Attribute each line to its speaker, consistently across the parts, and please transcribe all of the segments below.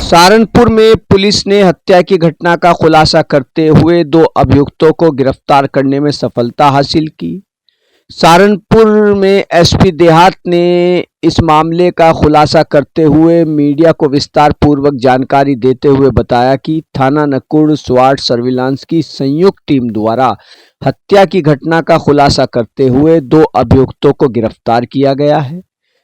Speaker 1: सहारनपुर में पुलिस ने हत्या की घटना का खुलासा करते हुए 2 अभियुक्तों को गिरफ्तार करने में सफलता हासिल की। सहारनपुर में एसपी देहात ने इस मामले का खुलासा करते हुए मीडिया को विस्तार पूर्वक जानकारी देते हुए बताया कि थाना नकुड़ स्वाट सर्विलांस की संयुक्त टीम द्वारा हत्या की घटना का खुलासा करते हुए 2 अभियुक्तों को गिरफ्तार किया गया है,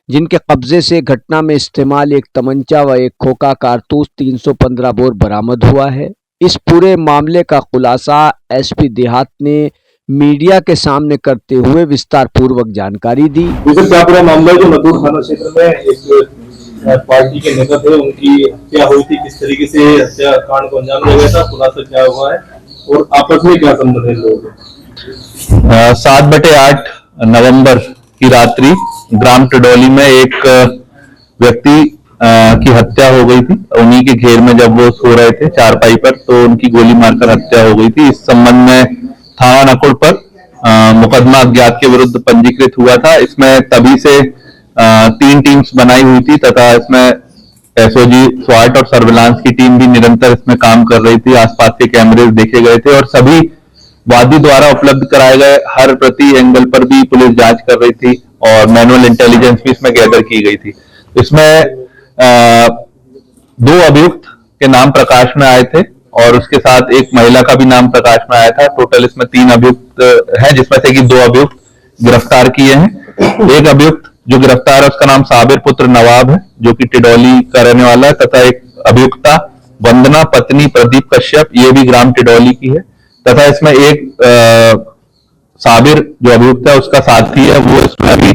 Speaker 1: जिनके कब्जे से घटना में इस्तेमाल एक तमंचा व एक खोखा कारतूस 315 बोर बरामद हुआ है। इस पूरे मामले का खुलासा एसपी देहात ने मीडिया के सामने करते हुए विस्तार पूर्वक जानकारी दी।
Speaker 2: क्या पूरा मामला जो नकुड़ थाना क्षेत्र में एक पार्टी के नेता थे, उनकी हत्या हुई थी, किस तरीके से हत्या कांड को अंजाम दिया गया था, खुलासा क्या हुआ है और आपस में क्या संबंध है लोगों के?
Speaker 3: 7/8 नवंबर की रात्रि ग्राम टिडोली में एक व्यक्ति की हत्या हो गई थी। उन्हीं के घेर में जब वो सो रहे थे चारपाई पर, तो उनकी गोली मारकर हत्या हो गई थी। इस संबंध में थाना नकुड़ पर मुकदमा अज्ञात के विरुद्ध पंजीकृत हुआ था। इसमें तभी से 3 टीम्स बनाई हुई थी तथा इसमें एसओजी स्वाट और सर्विलांस की टीम भी निरंतर इसमें काम कर रही थी। आसपास के कैमरे देखे गए थे और सभी वादी द्वारा उपलब्ध कराए गए हर प्रति एंगल पर भी पुलिस जांच कर रही थी और मैनुअल इंटेलिजेंस भी इसमें गैदर की गई थी। इसमें 2 अभियुक्त के नाम प्रकाश में आए थे और उसके साथ एक महिला का भी नाम प्रकाश में आया था। टोटल इसमें 3 अभियुक्त हैं, जिसमें से कि 2 अभियुक्त गिरफ्तार किए हैं। एक अभियुक्त जो गिरफ्तार है उसका नाम साबिर पुत्र नवाब है, जो कि टिडोली का रहने वाला है, तथा एक अभियुक्ता वंदना पत्नी प्रदीप कश्यप, ये भी ग्राम टिडोली की है। तथा इसमें एक साबिर जो अभियुक्त है उसका साथी है, वो इसमें अभी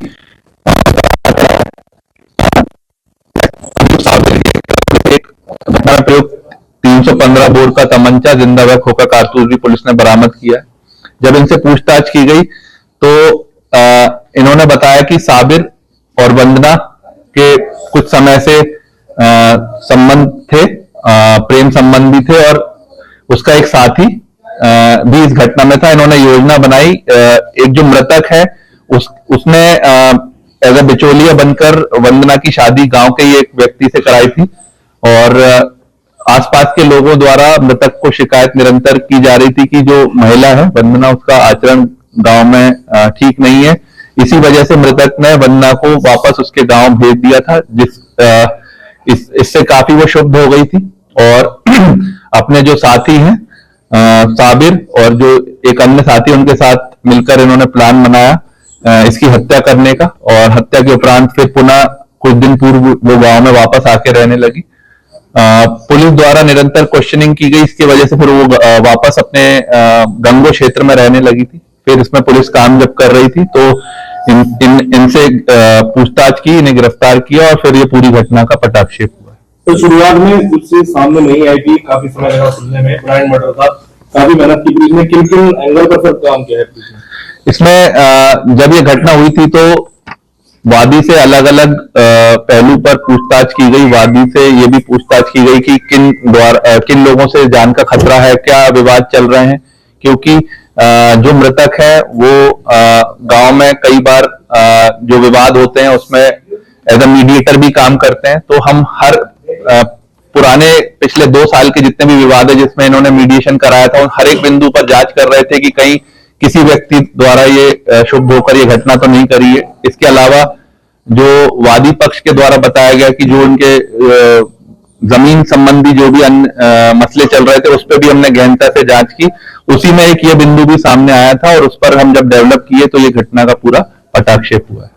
Speaker 3: एक घटना में प्रयुक्त 315 बोर का तमंचा, जिंदा व खोखा कारतूस भी पुलिस ने बरामद किया। जब इनसे पूछताछ की गई तो इन्होंने बताया कि साबिर और वंदना के कुछ समय से संबंध थे, प्रेम संबंध भी थे और उसका एक साथी भी इस घटना में था। इन्होंने योजना बनाई। एक जो मृतक है उसने एज ए बिचौलिया बनकर वंदना की शादी गांव के ही एक व्यक्ति से कराई थी और आसपास के लोगों द्वारा मृतक को शिकायत निरंतर की जा रही थी कि जो महिला है वंदना, उसका आचरण गांव में ठीक नहीं है। इसी वजह से मृतक ने वंदना को वापस उसके गांव भेज दिया था, इससे काफी वो क्षुब्ध हो गई थी और अपने जो साथी हैं साबिर और जो एक अन्य साथी, उनके साथ मिलकर इन्होंने प्लान बनाया इसकी हत्या करने का। और हत्या के उपरांत फिर पुनः कुछ दिन पूर्व वो गांव में वापस आके रहने लगी। पुलिस द्वारा निरंतर क्वेश्चनिंग की गई, इसकी वजह से फिर वो वापस अपने गंगो क्षेत्र में रहने लगी थी। फिर इसमें पुलिस काम जब कर रही थी तो इनसे पूछताछ की, इन्हें गिरफ्तार किया और फिर ये पूरी घटना का पटाक्षेप हुआ।
Speaker 2: तो शुरुआत में कुछ सामने नहीं आई थी, काफी समय लगा सुनने में, ब्रांड मर्डर था, काफी मेहनत की पुलिस ने। किन एंगल पर सब काम किया है पुलिस ने? इसमें
Speaker 3: जब ये घटना हुई थी तो वादी से अलग अलग पहलू पर पूछताछ की गई। वादी से ये भी पूछताछ की गई कि किन लोगों से जान का खतरा है, क्या विवाद चल रहे हैं, क्योंकि जो मृतक है वो गांव में कई बार जो विवाद होते हैं उसमें एज ए मीडिएटर भी काम करते हैं। तो हम हर पुराने पिछले 2 साल के जितने भी विवाद है जिसमें इन्होंने मीडिएशन कराया था, उन हर एक बिंदु पर जांच कर रहे थे कि कहीं किसी व्यक्ति द्वारा ये क्षुब्ध होकर ये घटना तो नहीं करी है। इसके अलावा जो वादी पक्ष के द्वारा बताया गया कि जो उनके जमीन संबंधी जो भी अन्य मसले चल रहे थे उस पर भी हमने गहनता से जांच की। उसी में एक ये बिंदु भी सामने आया था और उस पर हम जब डेवलप किए तो ये घटना का पूरा पटाक्षेप हुआ है।